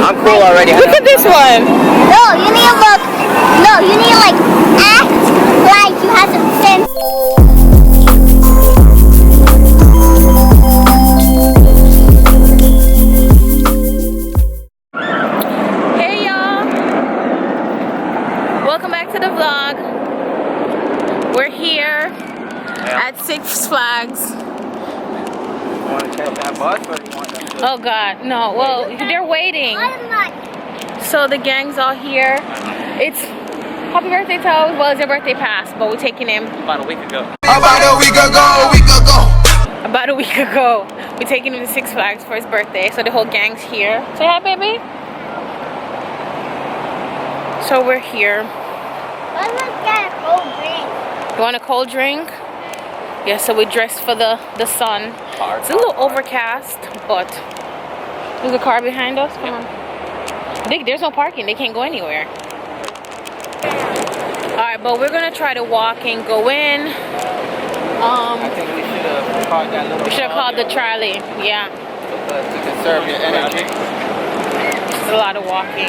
I'm cool already. Look at this one. No, you need to look. No, you need to like act like you have some sense. Hey y'all. Welcome back to the vlog. We're here at Six Flags. You want to catch that bus or you want them to? Oh God, no. Well, they're waiting. So the gang's all here. It's happy birthday to us. Well, it's their birthday past, but we're taking him About a week ago. about a week ago. We're taking him to Six Flags for his birthday. So the whole gang's here. Say hi, baby. So we're here. Let's get a cold drink. You want a cold drink? Yeah, so we dressed for the sun. It's a little overcast, but there's a car behind us. Come on. There's no parking. They can't go anywhere. Alright, but we're gonna try to walk and go in. I think we should have called that little. We should have called the trolley. Yeah. To conserve your energy. It's a lot of walking.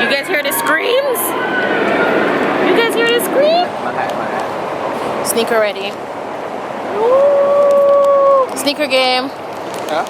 You guys hear the screams? You guys hear the scream? My hat. Sneaker ready. Sneaker game. Yeah?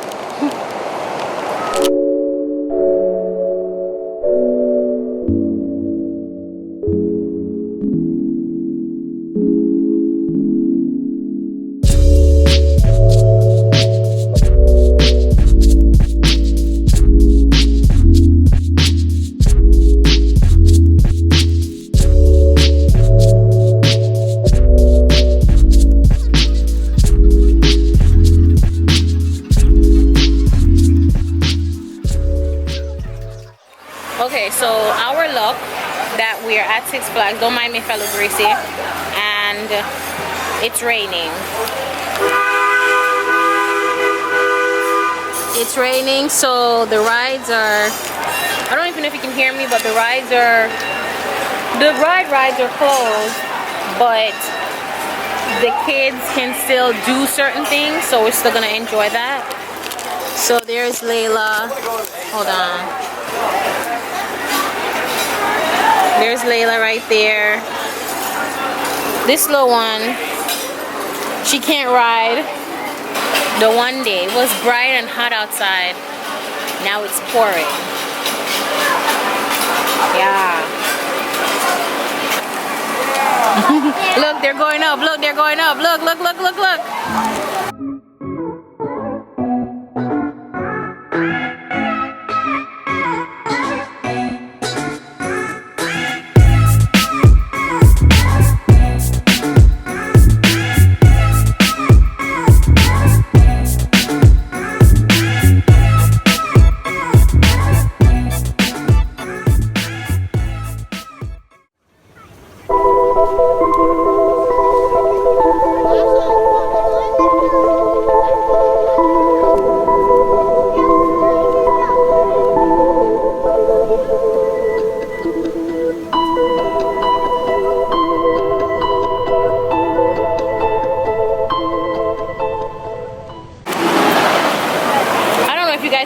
Okay, so our luck that we're at Six Flags, don't mind me fellow greasy, and it's raining. It's raining, so the rides are, I don't even know if you can hear me, but the rides are closed, but the kids can still do certain things, so we're still gonna enjoy that. So there's Layla. Hold on. There's Layla right there. This little one, she can't ride. The one day it was bright and hot outside. Now it's pouring. Yeah. Look, they're going up. Look, they're going up. Look, look, look, look, look.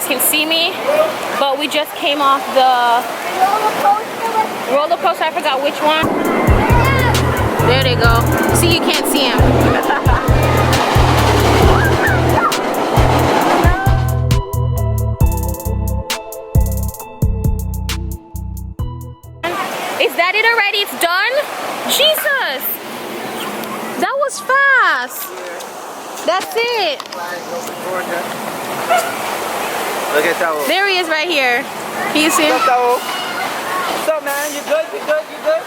Can see me, but we just came off the roller coaster. I forgot which one. There they go. See, you can't see him. Is that it already? It's done? Jesus! That was fast. That's it. Look at that one. There he is right here. Can you see him? What's up, man? You good? You good? You good?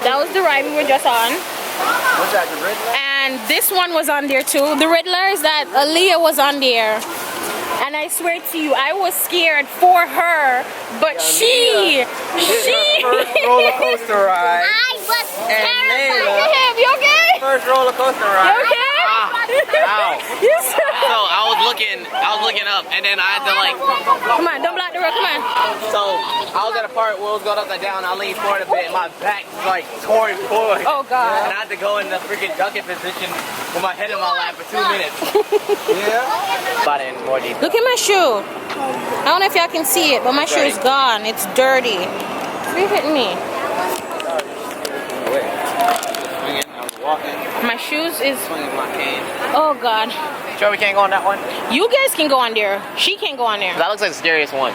That was the ride we were just on. What's that, the Riddler? And this one was on there too. The Riddler is that Aaliyah was on there. And I swear to you, I was scared for her, but she first roller coaster ride. I was terrified. Layla, you okay? first roller coaster ride. You okay? Ow. You So I was looking up, and then I had to like. Come on, don't block the road. Come on. So I was at a part where it was going upside down. I leaned forward a bit, and my back was like torn forward. Oh God. And I had to go in the freaking ducking position with my head in my lap for 2 minutes. Yeah. About it in more detail. Look at my shoe. I don't know if y'all can see it, but my shoe is gone. It's dirty. Look at me. I was walking, My shoes is... swinging my cane. Oh, God. Sure we can't go on that one? You guys can go on there. She can't go on there. That looks like the scariest one.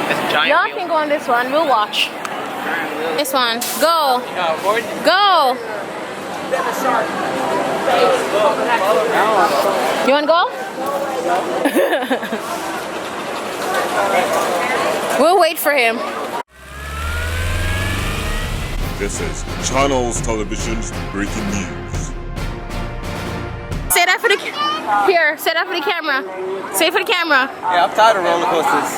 It's a giant Y'all wheel. can go on this one. We'll watch. This one. Go. Board? Go. You want to go? We'll wait for him. This is Channels Television's breaking news. Say that for the here. Say that for the camera. Say it for the camera. Yeah, I'm tired of roller coasters.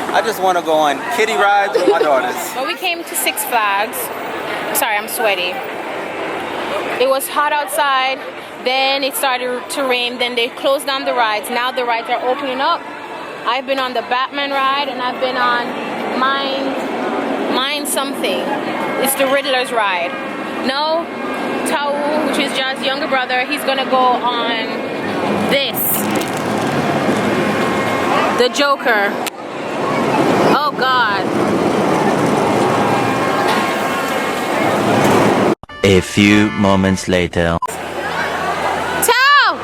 I just want to go on kiddie rides with my daughters. Well, we came to Six Flags. Sorry, I'm sweaty. It was hot outside. Then it started to rain. Then they closed down the rides. Now the rides are opening up. I've been on the Batman ride and I've been on Mine something. It's the Riddler's ride. No, Tau, which is John's younger brother, he's gonna go on this. The Joker. Oh God. A few moments later. Tau!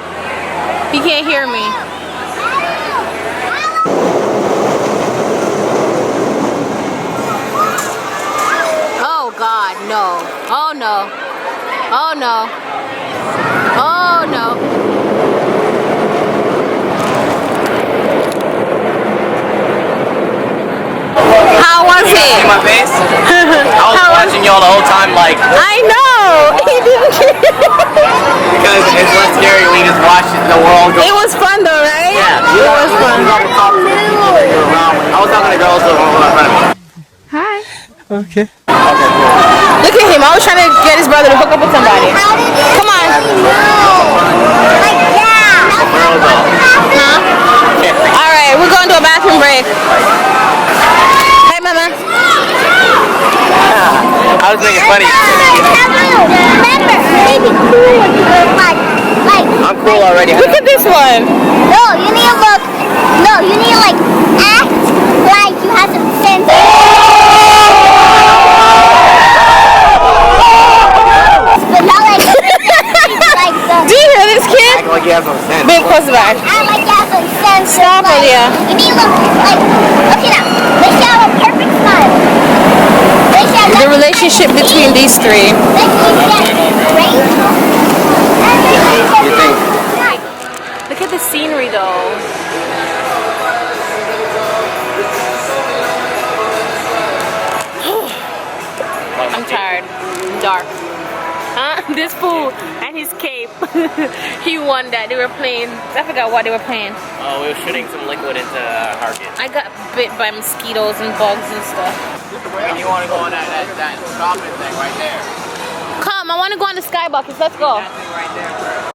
He can't hear me. Oh God, no. Oh no. Oh no. Oh no. How was See it? my face? I was watching y'all the whole time like, I know. He didn't care. because it's less scary when you just watch the world go. It was fun though, right? Yeah. It was fun. I was talking to girls that were in front of me. Hi. Okay. Look at him. I was trying to get his brother to hook up with somebody. Come on. Girls though. Huh? All right, we're going to a bathroom break. Hey, Mama. I was making funny. I'm cool already. Look at this one. No, you need to look. No, you need to like act like you have some sense. But not like like the. Do you hear this kid? Act like you have some sense. Big close back. Act like you have some sense. Stop it, yeah. You need to look like. Okay now. They should have a perfect smile. They should have The relationship between these three. You think? Look at the scenery though. I'm tired. I'm dark. Huh? This fool and his cape. He won that. They were playing. I forgot what they were playing. Oh, we were shooting some liquid into Harkett. I got bit by mosquitoes and bugs and stuff. And you want to go on that shopping thing right there. Come, I want to go on the sky buckets. Let's go. That thing right there.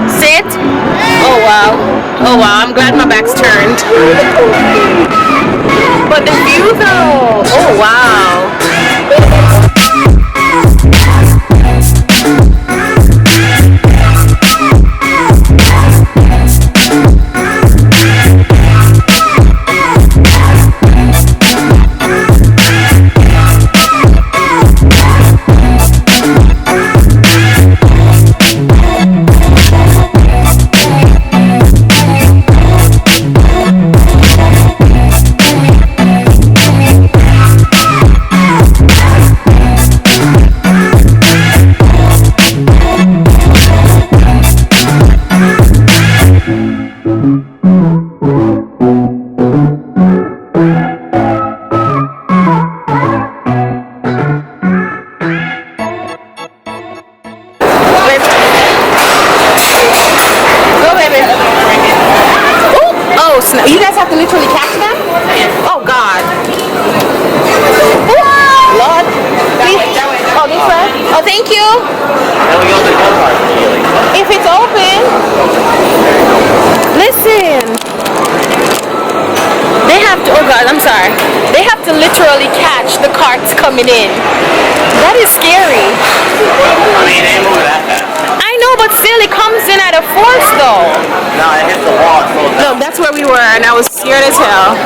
Sit. Oh wow. Oh wow. I'm glad my back's turned. But the view though. Oh wow. And we go to the go-kart immediately. If it's open. Listen. They have to, oh God, I'm sorry. They have to literally catch the carts coming in. That is scary. I mean, it ain't moving that fast. I know, but still it comes in at a force though. No, it hits the wall. It slows down. Look, that's where we were and I was scared as hell.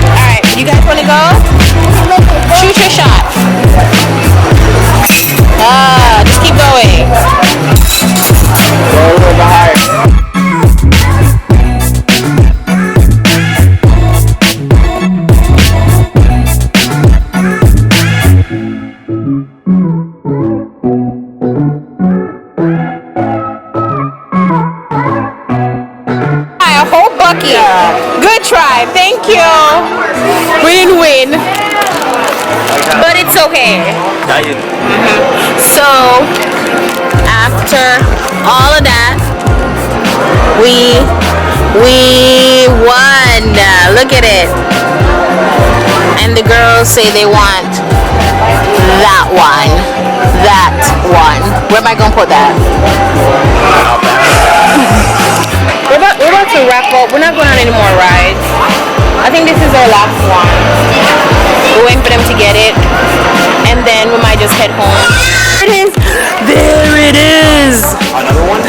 Alright, you guys want to go? Shoot your shot. Just keep going. Go a little bit higher. A whole bucket. Good try. Thank you. We didn't win. But it's okay. So, after all of that, we won. Look at it. And the girls say they want that one. That one. Where am I going to put that? We're about to wrap up. We're not going on any more rides. I think this is our last one. We're waiting for them to get it. And then we might just head home. It is. There it is. Another one?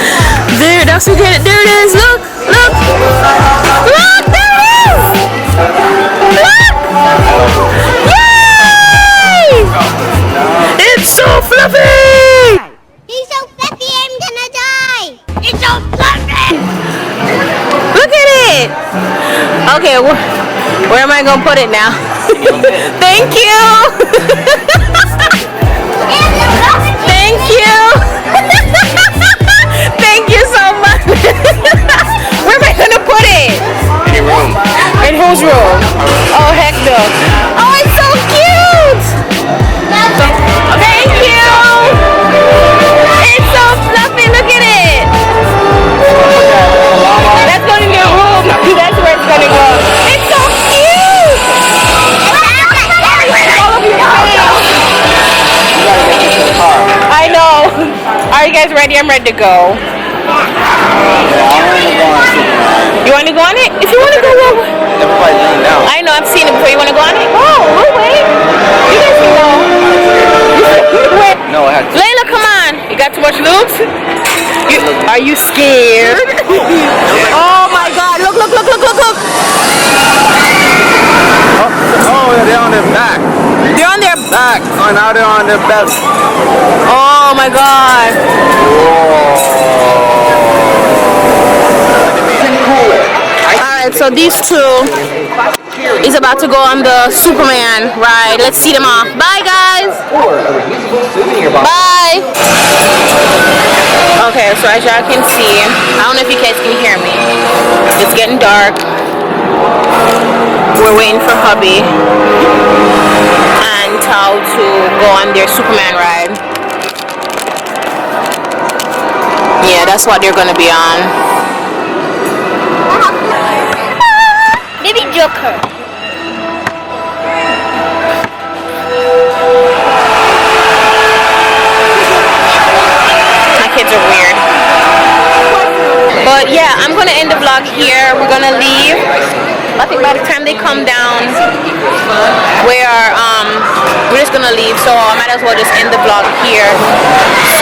There, that's what it is. There it is. Look, look. Look, there it is. Look. Yay! It's so fluffy. He's so fluffy, I'm gonna die. It's so fluffy. Look at it. Okay, where am I gonna put it now? Thank you. Thank you. Thank you so much. Where am I gonna put it? In your room. In whose room? Oh heck no. Oh, it's so cute. Thank you. It's so fluffy. Look at it. That's going in your room. That's where it's gonna go. It's so cute. I know. Are you guys ready? I'm ready to go. You want to go on it? If you want to go, Everybody laying down. I know. I've seen it before. You want to go on it? Oh, we'll wait. You guys can go. Wait. No, I had to. Layla, come on. You got too much loops? Are you scared? Oh my God! Look! Look! Look! Look! Look! Look! Oh, they're on their back. They're on their Back. Oh, now they're on their belly. Oh my God! Alright, so these two is about to go on the Superman ride. Let's see them off. Bye guys! Bye! Okay, so as y'all can see, I don't know if you guys can hear me. It's getting dark. We're waiting for hubby and Tao to go on their Superman ride. Yeah, that's what they're gonna be on. Maybe Joker. My kids are weird. But yeah, I'm gonna end the vlog here. We're gonna leave. I think by the time they come down, we're just gonna leave. So I might as well just end the vlog here.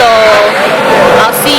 So I'll see